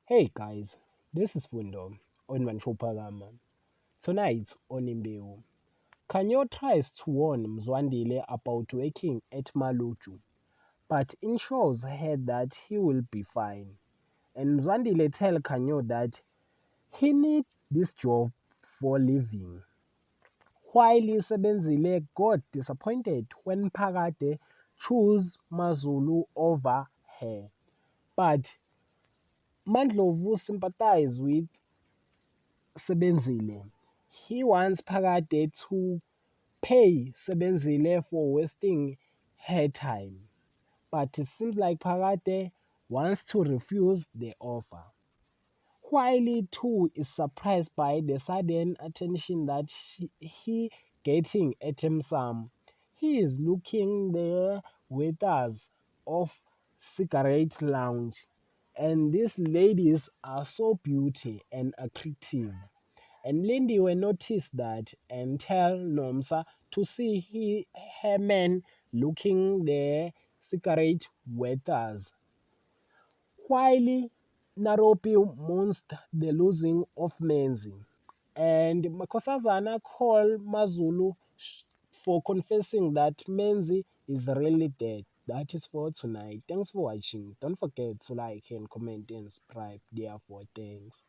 Hey guys, this is Fundo on Manchopagama. Tonight on Imbewu, Kanyo tries to warn Mzwandile about working at Maluju, but ensures her that he will be fine. And Mzwandile tell Kanyo that he need this job for living. While Sebenzile got disappointed when Pagade chose Mazulu over her. But Mandlovu sympathized with Sebenzile. He wants Phakade to pay Sebenzile for wasting her time, but it seems like Phakade wants to refuse the offer. Wiley too is surprised by the sudden attention that he getting at himself. He is looking the waiters of cigarette lounge, and these ladies are so beauty and attractive. And Lindy will notice that and tell Nomsa to see her men looking the cigarette waiters. While Naropi mourns the losing of Menzi, and Makosazana call Mazulu for confessing that Menzi is really dead. That is for tonight. Thanks for watching. Don't forget to like and comment and subscribe. Therefore, thanks.